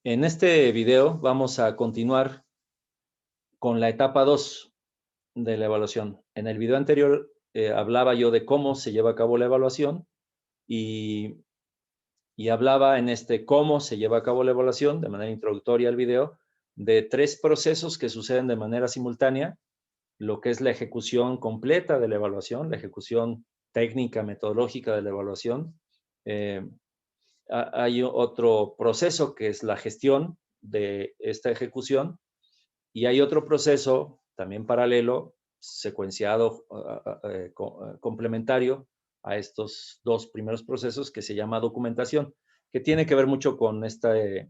En este video vamos a continuar con la etapa 2 de la evaluación. En el video anterior hablaba yo de cómo se lleva a cabo la evaluación y, hablaba en este cómo se lleva a cabo la evaluación, de manera introductoria al video, de 3 procesos que suceden de manera simultánea, lo que es la ejecución completa de la evaluación, la ejecución técnica, metodológica de la evaluación. Hay otro proceso que es la gestión de esta ejecución y hay otro proceso también paralelo, secuenciado, complementario a estos dos primeros procesos que se llama documentación, que tiene que ver mucho con este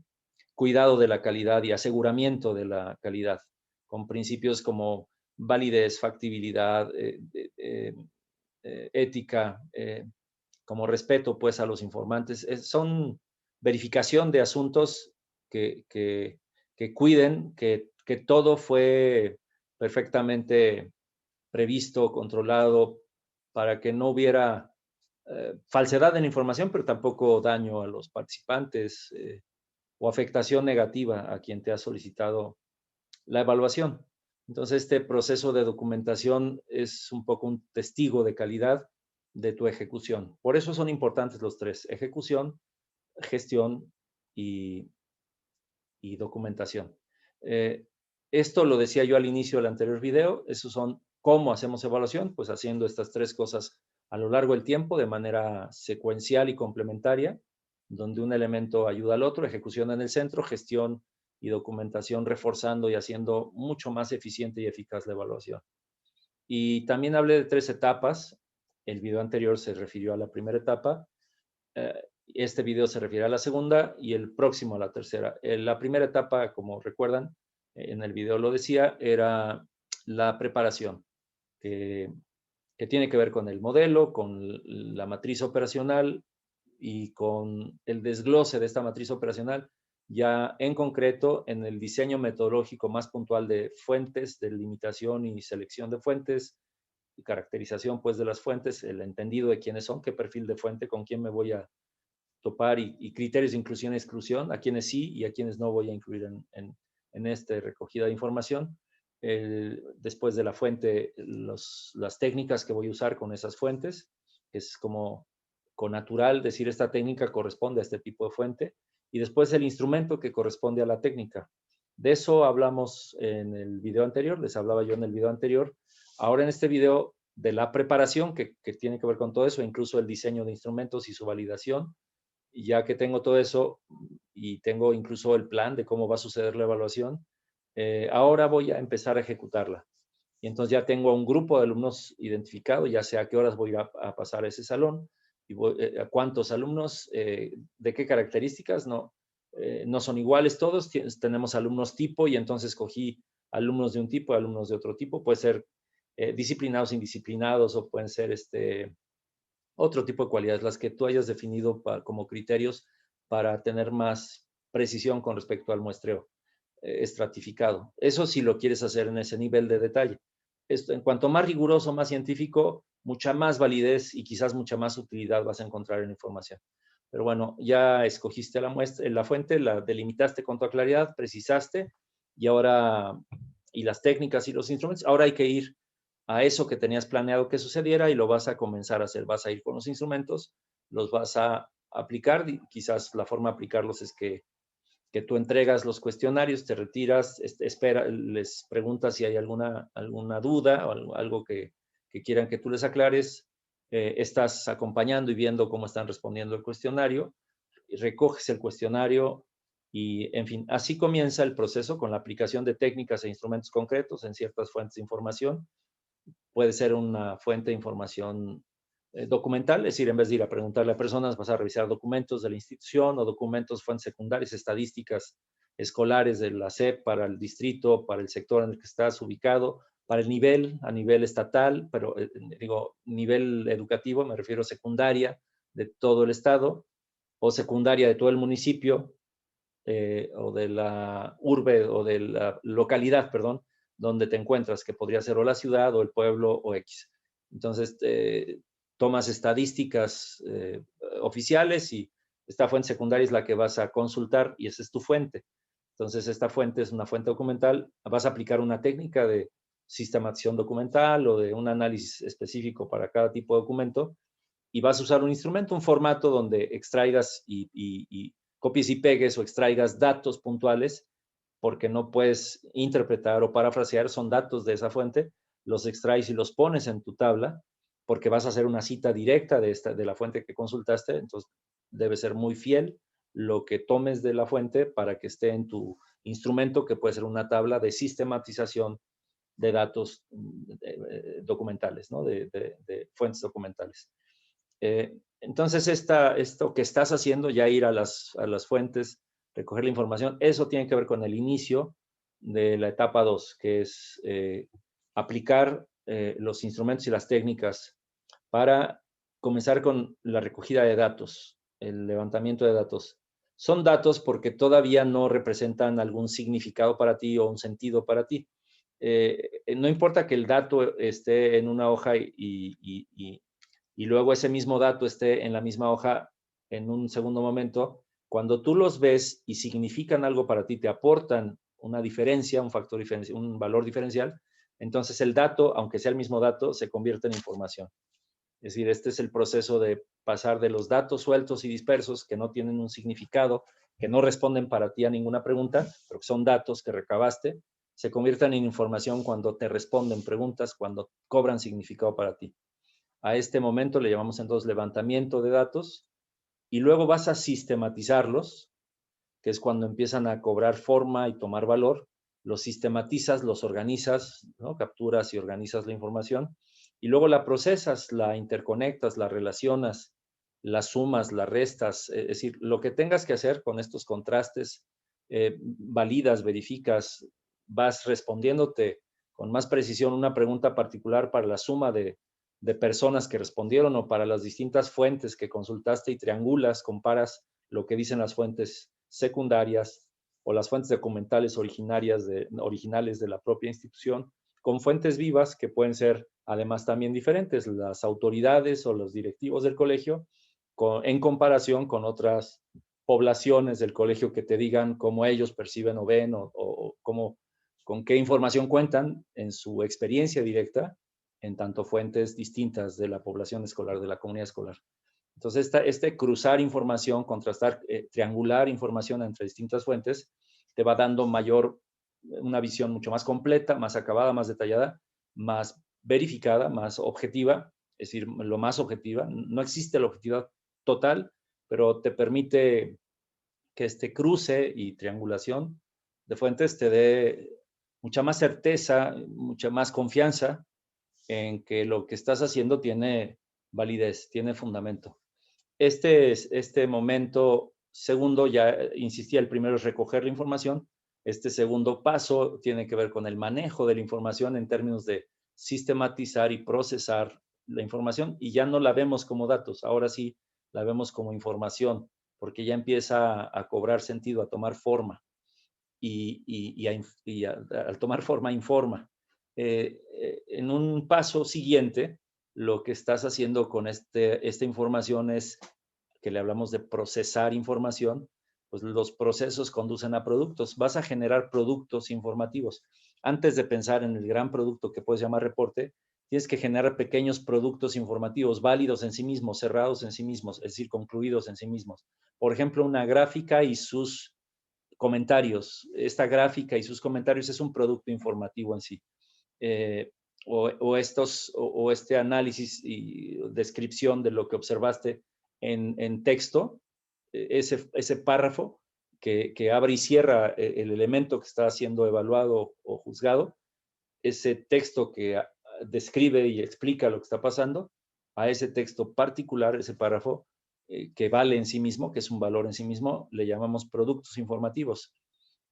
cuidado de la calidad y aseguramiento de la calidad, con principios como validez, factibilidad, ética, como respeto pues a los informantes. Son verificación de asuntos que cuiden que todo fue perfectamente previsto, controlado, para que no hubiera falsedad en la información, pero tampoco daño a los participantes o afectación negativa a quien te ha solicitado la evaluación. Entonces, este proceso de documentación es un poco un testigo de calidad de tu ejecución. Por eso son importantes los tres: ejecución, gestión y, documentación. Esto lo decía yo al inicio del anterior video. Esos son cómo hacemos evaluación, pues haciendo estas tres cosas a lo largo del tiempo de manera secuencial y complementaria, donde un elemento ayuda al otro: ejecución en el centro, gestión y documentación reforzando y haciendo mucho más eficiente y eficaz la evaluación. Y también hablé de 3 etapas. El video anterior se refirió a la primera etapa. Este video se refiere a la segunda y el próximo a la tercera. La primera etapa, como recuerdan, en el video lo decía, era la preparación, que, tiene que ver con el modelo, con la matriz operacional y con el desglose de esta matriz operacional, ya en concreto en el diseño metodológico más puntual de fuentes, de limitación y selección de fuentes, y caracterización pues de las fuentes, el entendido de quiénes son, qué perfil de fuente, con quién me voy a topar y criterios de inclusión y exclusión, a quienes sí y a quienes no voy a incluir en esta recogida de información. Después de la fuente, las técnicas que voy a usar con esas fuentes, es como con natural decir esta técnica corresponde a este tipo de fuente, y después el instrumento que corresponde a la técnica. De eso hablamos en el video anterior, les hablaba yo en el video anterior. Ahora en este video de la preparación, que tiene que ver con todo eso, incluso el diseño de instrumentos y su validación. Y ya que tengo todo eso y tengo incluso el plan de cómo va a suceder la evaluación, ahora voy a empezar a ejecutarla. Y entonces ya tengo un grupo de alumnos identificado, ya sé a qué horas voy a pasar a ese salón, y a cuántos alumnos, de qué características. No son iguales todos, tenemos alumnos tipo, y entonces escogí alumnos de un tipo y alumnos de otro tipo. Puede ser disciplinados, indisciplinados, o pueden ser otro tipo de cualidades, las que tú hayas definido como criterios para tener más precisión con respecto al muestreo estratificado. Eso si lo quieres hacer en ese nivel de detalle. Esto, en cuanto más riguroso, más científico, mucha más validez y quizás mucha más utilidad vas a encontrar en la información. Pero bueno, ya escogiste la fuente, la delimitaste con toda claridad, precisaste, y ahora, y las técnicas y los instrumentos, ahora hay que ir a eso que tenías planeado que sucediera y lo vas a comenzar a hacer. Vas a ir con los instrumentos, los vas a aplicar. Quizás la forma de aplicarlos es que tú entregas los cuestionarios, te retiras, les preguntas si hay alguna duda o algo que quieran que tú les aclares. Estás acompañando y viendo cómo están respondiendo el cuestionario, recoges el cuestionario y, en fin, así comienza el proceso con la aplicación de técnicas e instrumentos concretos en ciertas fuentes de información. Puede ser una fuente de información documental, es decir, en vez de ir a preguntarle a personas, vas a revisar documentos de la institución o documentos, fuentes secundarias, estadísticas escolares de la SEP para el distrito, para el sector en el que estás ubicado, para el nivel, a nivel estatal, pero digo, nivel educativo, me refiero a secundaria de todo el estado o secundaria de todo el municipio, o de la urbe o de la localidad, perdón, donde te encuentras, que podría ser o la ciudad o el pueblo o X. Entonces, tomas estadísticas oficiales y Esta fuente secundaria es la que vas a consultar y esa es tu fuente. Entonces, esta fuente es una fuente documental. Vas a aplicar una técnica de sistematización documental o de un análisis específico para cada tipo de documento y vas a usar un instrumento, un formato donde extraigas y copies y pegues o extraigas datos puntuales porque no puedes interpretar o parafrasear, son datos de esa fuente, los extraes y los pones en tu tabla porque vas a hacer una cita directa de la fuente que consultaste, entonces debe ser muy fiel lo que tomes de la fuente para que esté en tu instrumento, que puede ser una tabla de sistematización de datos documentales, ¿no? de fuentes documentales. Entonces, esto que estás haciendo, ya ir a las fuentes, recoger la información, eso tiene que ver con el inicio de la etapa 2, que es aplicar los instrumentos y las técnicas para comenzar con la recogida de datos, el levantamiento de datos. Son datos porque todavía no representan algún significado para ti o un sentido para ti. No importa que el dato esté en una hoja y luego ese mismo dato esté en la misma hoja en un segundo momento, cuando tú los ves y significan algo para ti, te aportan una diferencia, un factor diferencial, un valor diferencial, entonces el dato, aunque sea el mismo dato, se convierte en información. Es decir, este es el proceso de pasar de los datos sueltos y dispersos que no tienen un significado, que no responden para ti a ninguna pregunta, pero que son datos que recabaste, se convierten en información cuando te responden preguntas, cuando cobran significado para ti. A este momento le llamamos entonces levantamiento de datos y luego vas a sistematizarlos, que es cuando empiezan a cobrar forma y tomar valor. Los sistematizas, los organizas, ¿no? Capturas y organizas la información y luego la procesas, la interconectas, la relacionas, la sumas, la restas, es decir, lo que tengas que hacer con estos contrastes, validas, verificas, vas respondiéndote con más precisión una pregunta particular para la suma de personas que respondieron o para las distintas fuentes que consultaste y triangulas, comparas lo que dicen las fuentes secundarias o las fuentes documentales originales de la propia institución, con fuentes vivas que pueden ser además también diferentes, las autoridades o los directivos del colegio, en comparación con otras poblaciones del colegio que te digan cómo ellos perciben o ven o cómo, con qué información cuentan en su experiencia directa en tanto fuentes distintas de la población escolar, de la comunidad escolar. Entonces, este cruzar información, contrastar, triangular información entre distintas fuentes, te va dando una visión mucho más completa, más acabada, más detallada, más verificada, más objetiva, es decir, lo más objetiva. No existe la objetividad total, pero te permite que este cruce y triangulación de fuentes te dé mucha más certeza, mucha más confianza en que lo que estás haciendo tiene validez, tiene fundamento. Este momento segundo, ya insistía, el primero es recoger la información. Este segundo paso tiene que ver con el manejo de la información en términos de sistematizar y procesar la información y ya no la vemos como datos, ahora sí la vemos como información, porque ya empieza a cobrar sentido, a tomar forma al tomar forma informa. En un paso siguiente, lo que estás haciendo con esta información es que le hablamos de procesar información, pues los procesos conducen a productos. Vas a generar productos informativos. Antes de pensar en el gran producto que puedes llamar reporte, tienes que generar pequeños productos informativos válidos en sí mismos, cerrados en sí mismos, es decir, concluidos en sí mismos. Por ejemplo, una gráfica y sus comentarios. Esta gráfica y sus comentarios es un producto informativo en sí. O este análisis y descripción de lo que observaste en texto, ese párrafo que abre y cierra el elemento que está siendo evaluado o juzgado, ese texto que describe y explica lo que está pasando, a ese texto particular, ese párrafo, que vale en sí mismo, que es un valor en sí mismo, le llamamos productos informativos.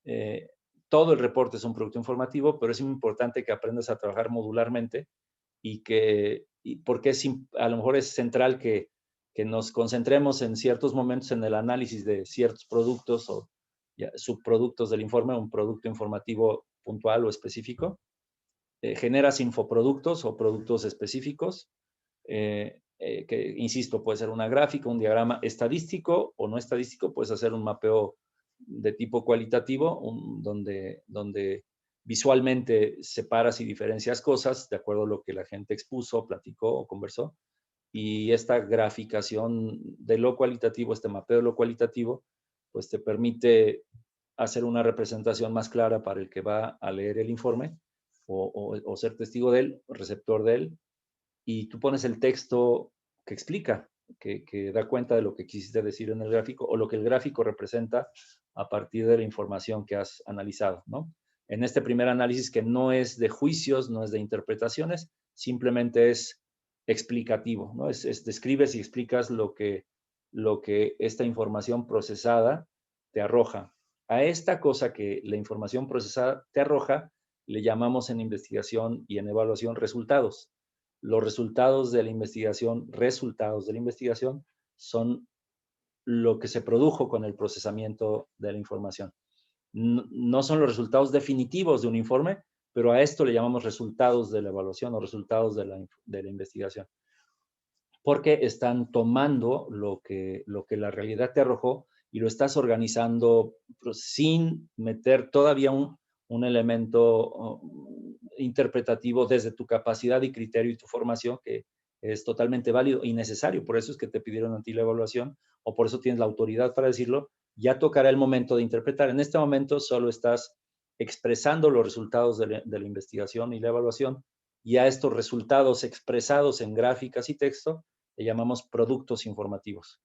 Eh, todo el reporte es un producto informativo, pero es importante que aprendas a trabajar modularmente porque a lo mejor es central que nos concentremos en ciertos momentos en el análisis de ciertos productos o subproductos del informe, un producto informativo puntual o específico. Generas infoproductos o productos específicos, que, insisto, puede ser una gráfica, un diagrama estadístico o no estadístico, puedes hacer un mapeo de tipo cualitativo, donde visualmente separas y diferencias cosas de acuerdo a lo que la gente expuso, platicó o conversó. Y esta graficación de lo cualitativo, este mapeo de lo cualitativo, pues te permite hacer una representación más clara para el que va a leer el informe o ser testigo de él, receptor de él, y tú pones el texto que explica, que da cuenta de lo que quisiste decir en el gráfico o lo que el gráfico representa a partir de la información que has analizado, ¿no? En este primer análisis, que no es de juicios, no es de interpretaciones, simplemente es explicativo, ¿no? Describes y explicas lo que esta información procesada te arroja. A esta cosa que la información procesada te arroja, le llamamos en investigación y en evaluación resultados. Los resultados de la investigación son lo que se produjo con el procesamiento de la información. No son los resultados definitivos de un informe, pero a esto le llamamos resultados de la evaluación o resultados de la investigación, porque están tomando lo que la realidad te arrojó y lo estás organizando sin meter todavía un elemento interpretativo desde tu capacidad y criterio y tu formación, que es totalmente válido y necesario. Por eso es que te pidieron a ti la evaluación, o por eso tienes la autoridad para decirlo. Ya tocará el momento de interpretar. En este momento solo estás expresando los resultados de la investigación y la evaluación, y a estos resultados expresados en gráficas y texto le llamamos productos informativos,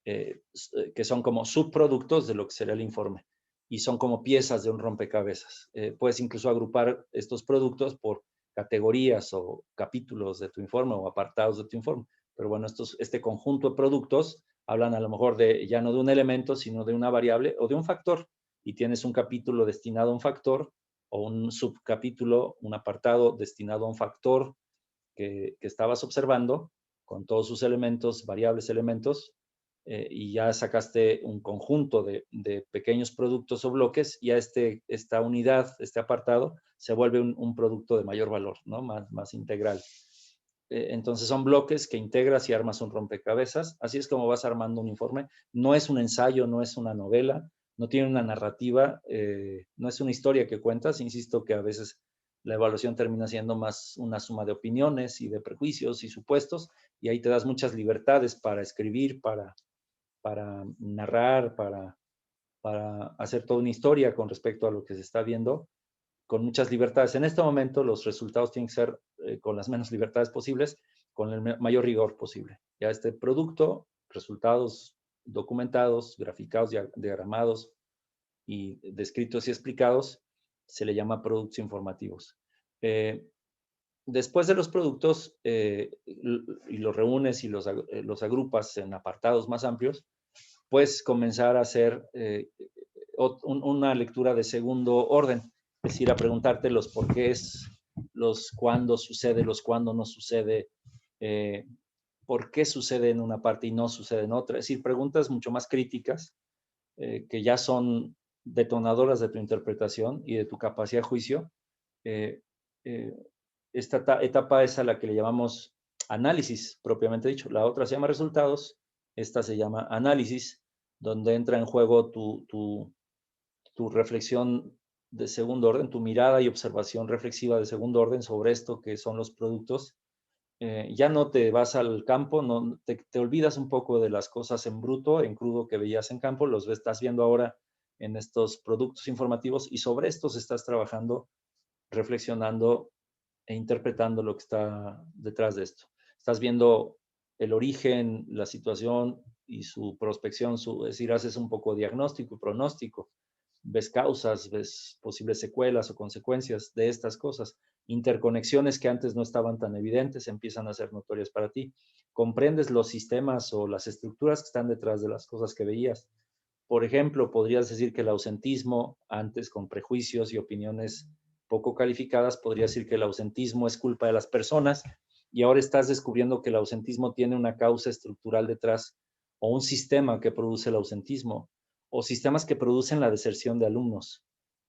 que son como subproductos de lo que será el informe y son como piezas de un rompecabezas. Puedes incluso agrupar estos productos por categorías o capítulos de tu informe o apartados de tu informe. Pero bueno, este conjunto de productos hablan a lo mejor ya no de un elemento, sino de una variable o de un factor. Y tienes un capítulo destinado a un factor o un subcapítulo, un apartado destinado a un factor que estabas observando con todos sus elementos, variables elementos, y ya sacaste un conjunto de pequeños productos o bloques, y esta unidad, este apartado, se vuelve un producto de mayor valor, ¿no? Más integral. Entonces son bloques que integras y armas un rompecabezas. Así es como vas armando un informe. No es un ensayo, no es una novela, no tiene una narrativa, no es una historia que cuentas. Insisto que a veces la evaluación termina siendo más una suma de opiniones y de prejuicios y supuestos, y ahí te das muchas libertades para escribir, para narrar, para hacer toda una historia con respecto a lo que se está viendo, con muchas libertades. En este momento los resultados tienen que ser con las menos libertades posibles, con el mayor rigor posible. Ya este producto, resultados documentados, graficados, diagramados y descritos y explicados, se le llama productos informativos. Después de los productos y los reúnes y los agrupas en apartados más amplios, puedes comenzar a hacer una lectura de segundo orden, es decir, a preguntarte los porqués, los cuándo sucede, los cuándo no sucede, eh, por qué sucede en una parte y no sucede en otra. Es decir, preguntas mucho más críticas, que ya son detonadoras de tu interpretación y de tu capacidad de juicio. Eh, eh, esta etapa es a la que le llamamos análisis, propiamente dicho. La otra se llama resultados, esta se llama análisis, donde entra en juego tu reflexión de segundo orden, tu mirada y observación reflexiva de segundo orden sobre esto que son los productos. Ya no te vas al campo, no, te olvidas un poco de las cosas en bruto, en crudo que veías en campo, los estás viendo ahora en estos productos informativos, y sobre estos estás trabajando, reflexionando e interpretando lo que está detrás de esto. Estás viendo el origen, la situación y su prospección, es decir, haces un poco diagnóstico y pronóstico, ves causas, ves posibles secuelas o consecuencias de estas cosas, interconexiones que antes no estaban tan evidentes empiezan a ser notorias para ti, comprendes los sistemas o las estructuras que están detrás de las cosas que veías. Por ejemplo, podrías decir que el ausentismo, antes con prejuicios y opiniones poco calificadas, podría decir que el ausentismo es culpa de las personas, y ahora estás descubriendo que el ausentismo tiene una causa estructural detrás, o un sistema que produce el ausentismo, o sistemas que producen la deserción de alumnos.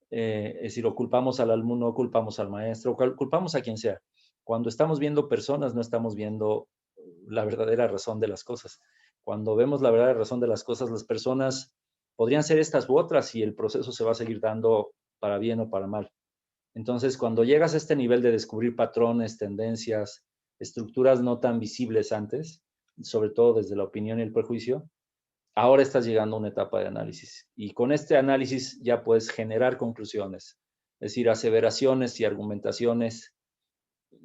Es decir, o culpamos al alumno, o culpamos al maestro, o culpamos a quien sea. Cuando estamos viendo personas, no estamos viendo la verdadera razón de las cosas. Cuando vemos la verdadera razón de las cosas, las personas podrían ser estas u otras y el proceso se va a seguir dando para bien o para mal. Entonces, cuando llegas a este nivel de descubrir patrones, tendencias, estructuras no tan visibles antes, sobre todo desde la opinión y el prejuicio, ahora estás llegando a una etapa de análisis. Y con este análisis ya puedes generar conclusiones, es decir, aseveraciones y argumentaciones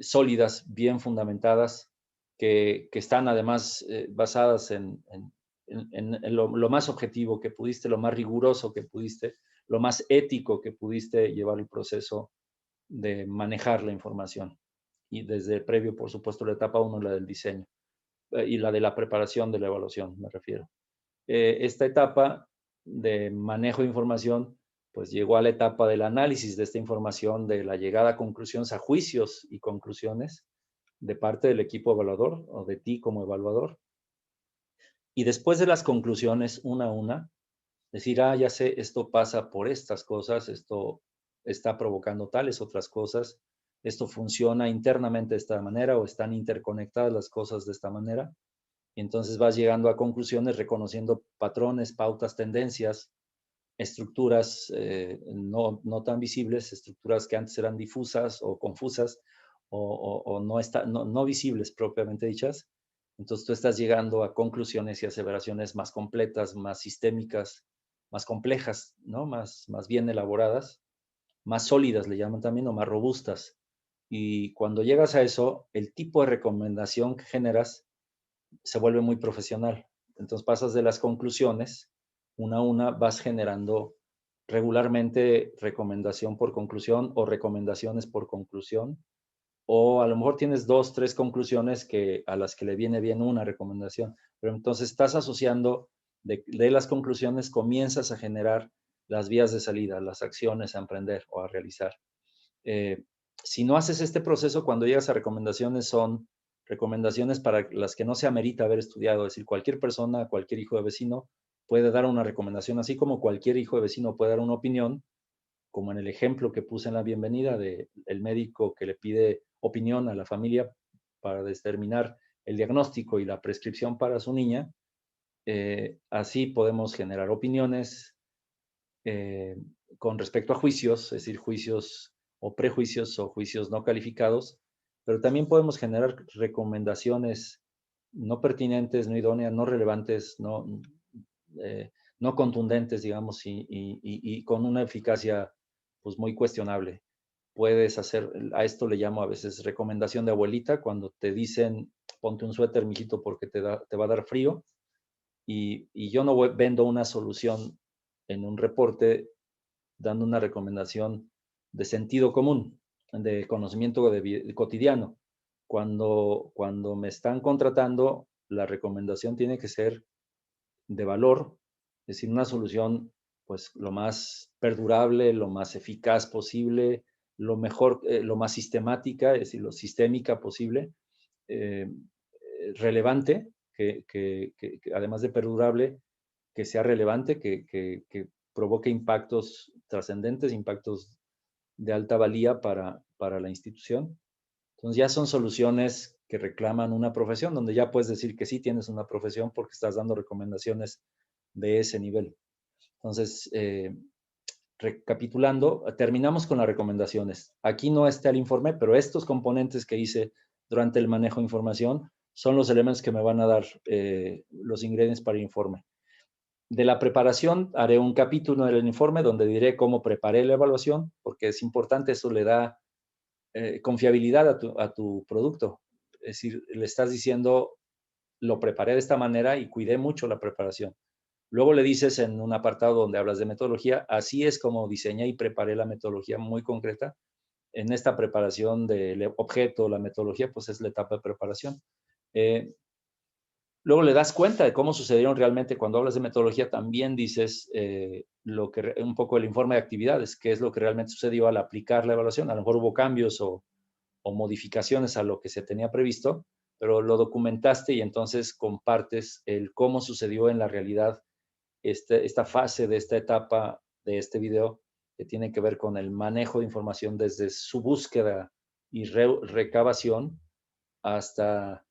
sólidas, bien fundamentadas, que están además basadas en lo más objetivo que pudiste, lo más riguroso que pudiste, lo más ético que pudiste llevar el proceso de manejar la información. Y desde previo, por supuesto, la etapa 1, la del diseño, y la de la preparación de la evaluación, me refiero. Esta etapa de manejo de información, pues llegó a la etapa del análisis de esta información, de la llegada a conclusiones, a juicios y conclusiones de parte del equipo evaluador o de ti como evaluador. Y después de las conclusiones, una a una, decir, ya sé, esto pasa por estas cosas, esto está provocando tales otras cosas, esto funciona internamente de esta manera o están interconectadas las cosas de esta manera. Y entonces vas llegando a conclusiones reconociendo patrones, pautas, tendencias, estructuras no tan visibles, estructuras que antes eran difusas o confusas o no visibles propiamente dichas. Entonces tú estás llegando a conclusiones y aseveraciones más completas, más sistémicas, más complejas, ¿no? Más bien elaboradas, más sólidas le llaman también, o más robustas. Y cuando llegas a eso, el tipo de recomendación que generas se vuelve muy profesional. Entonces pasas de las conclusiones, una a una, vas generando regularmente recomendación por conclusión o recomendaciones por conclusión, o a lo mejor tienes 2, 3 conclusiones a las que le viene bien una recomendación, pero entonces estás asociando de las conclusiones, comienzas a generar las vías de salida, las acciones a emprender o a realizar. Eh, si no haces este proceso, cuando llegas a recomendaciones, son recomendaciones para las que no se amerita haber estudiado. Es decir, cualquier persona, cualquier hijo de vecino puede dar una recomendación, así como cualquier hijo de vecino puede dar una opinión, como en el ejemplo que puse en la bienvenida de el médico que le pide opinión a la familia para determinar el diagnóstico y la prescripción para su niña. Así podemos generar opiniones eh, con respecto a juicios, es decir, juicios o prejuicios o juicios no calificados, pero también podemos generar recomendaciones no pertinentes, no idóneas, no relevantes, no contundentes, digamos, y con una eficacia pues muy cuestionable. Puedes hacer, a esto le llamo a veces recomendación de abuelita, cuando te dicen ponte un suéter, mijito, porque te va a dar frío, y yo no vendo una solución en un reporte dando una recomendación de sentido común, de conocimiento cotidiano. Cuando me están contratando, la recomendación tiene que ser de valor, es decir, una solución pues lo más perdurable, lo más eficaz posible, lo mejor, lo más sistemática, es decir, lo sistémica posible, eh, relevante, que además de perdurable, que sea relevante, que provoque impactos trascendentes, impactos de alta valía para la institución. Entonces ya son soluciones que reclaman una profesión, donde ya puedes decir que sí tienes una profesión porque estás dando recomendaciones de ese nivel. Entonces, recapitulando, terminamos con las recomendaciones. Aquí no está el informe, pero estos componentes que hice durante el manejo de información son los elementos que me van a dar los ingredientes para el informe. De la preparación haré un capítulo en el informe donde diré cómo preparé la evaluación, porque es importante, eso le da confiabilidad a tu producto. Es decir, le estás diciendo, lo preparé de esta manera y cuidé mucho la preparación. Luego le dices en un apartado donde hablas de metodología, así es como diseñé y preparé la metodología muy concreta. En esta preparación del objeto, la metodología, pues es la etapa de preparación. Luego le das cuenta de cómo sucedieron realmente. Cuando hablas de metodología, también dices un poco el informe de actividades, qué es lo que realmente sucedió al aplicar la evaluación. A lo mejor hubo cambios o modificaciones a lo que se tenía previsto, pero lo documentaste y entonces compartes el cómo sucedió en la realidad esta fase de esta etapa de este video, que tiene que ver con el manejo de información desde su búsqueda y recabación hasta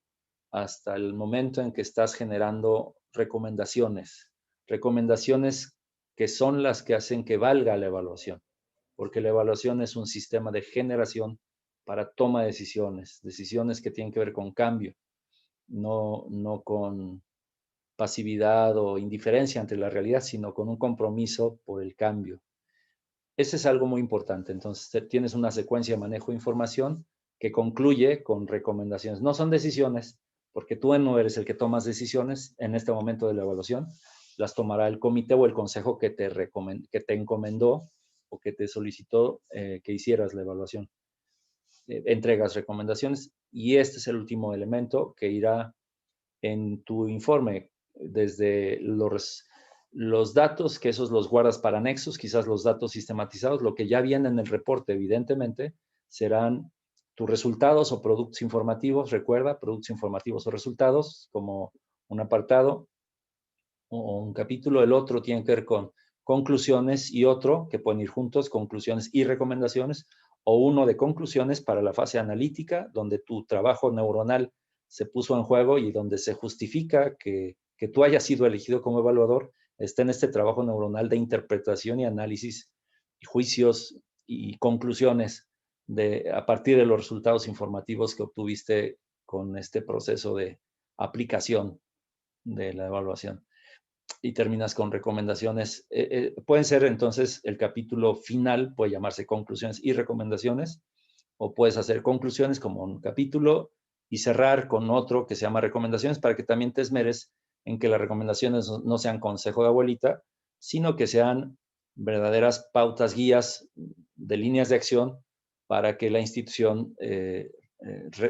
hasta el momento en que estás generando recomendaciones. Recomendaciones que son las que hacen que valga la evaluación, porque la evaluación es un sistema de generación para toma de decisiones, decisiones que tienen que ver con cambio, no con pasividad o indiferencia ante la realidad, sino con un compromiso por el cambio. Ese es algo muy importante. Entonces, tienes una secuencia de manejo de información que concluye con recomendaciones. No son decisiones, porque tú no eres el que tomas decisiones en este momento de la evaluación. Las tomará el comité o el consejo que te encomendó o que te solicitó que hicieras la evaluación. Entregas recomendaciones y este es el último elemento que irá en tu informe, desde los datos, que esos los guardas para anexos, quizás los datos sistematizados, lo que ya viene en el reporte, evidentemente, serán tus resultados o productos informativos, recuerda, productos informativos o resultados, como un apartado o un capítulo. El otro tiene que ver con conclusiones y otro, que pueden ir juntos, conclusiones y recomendaciones, o uno de conclusiones para la fase analítica, donde tu trabajo neuronal se puso en juego y donde se justifica que tú hayas sido elegido como evaluador, está en este trabajo neuronal de interpretación y análisis y juicios y conclusiones a partir de los resultados informativos que obtuviste con este proceso de aplicación de la evaluación. Y terminas con recomendaciones. Pueden ser entonces el capítulo final, puede llamarse conclusiones y recomendaciones, o puedes hacer conclusiones como un capítulo y cerrar con otro que se llama recomendaciones para que también te esmeres en que las recomendaciones no sean consejo de abuelita, sino que sean verdaderas pautas, guías de líneas de acción para que la institución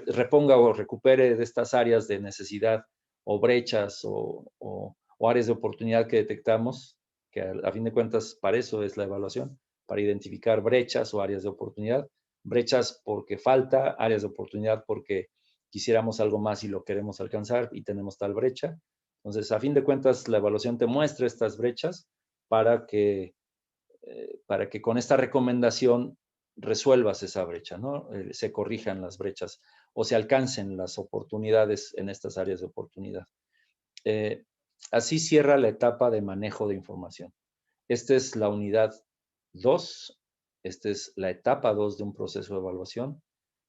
reponga o recupere de estas áreas de necesidad o brechas o áreas de oportunidad que detectamos, que a fin de cuentas para eso es la evaluación, para identificar brechas o áreas de oportunidad. Brechas porque falta, áreas de oportunidad porque quisiéramos algo más y lo queremos alcanzar y tenemos tal brecha. Entonces, a fin de cuentas, la evaluación te muestra estas brechas para que con esta recomendación resuelvas esa brecha, ¿no? Se corrijan las brechas o se alcancen las oportunidades en estas áreas de oportunidad. Así cierra la etapa de manejo de información. Esta es la unidad 2. Esta es la etapa 2 de un proceso de evaluación.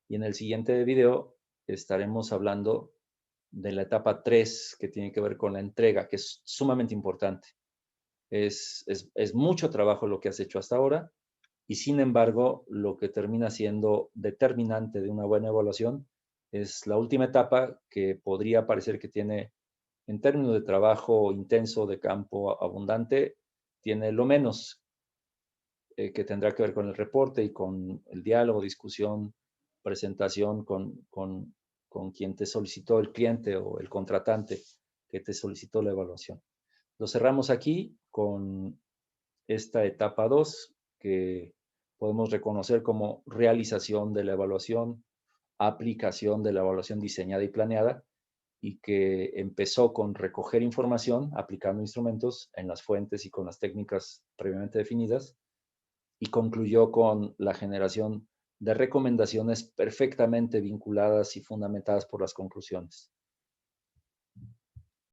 Y en el siguiente video estaremos hablando de la etapa 3, que tiene que ver con la entrega, que es sumamente importante. Es mucho trabajo lo que has hecho hasta ahora y sin embargo lo que termina siendo determinante de una buena evaluación es la última etapa, que podría parecer que tiene, en términos de trabajo intenso, de campo abundante, tiene lo menos, que tendrá que ver con el reporte y con el diálogo, discusión, presentación con quien te solicitó, el cliente o el contratante que te solicitó la evaluación. Lo cerramos aquí con esta etapa 2, que podemos reconocer como realización de la evaluación, aplicación de la evaluación diseñada y planeada, y que empezó con recoger información aplicando instrumentos en las fuentes y con las técnicas previamente definidas, y concluyó con la generación de recomendaciones perfectamente vinculadas y fundamentadas por las conclusiones.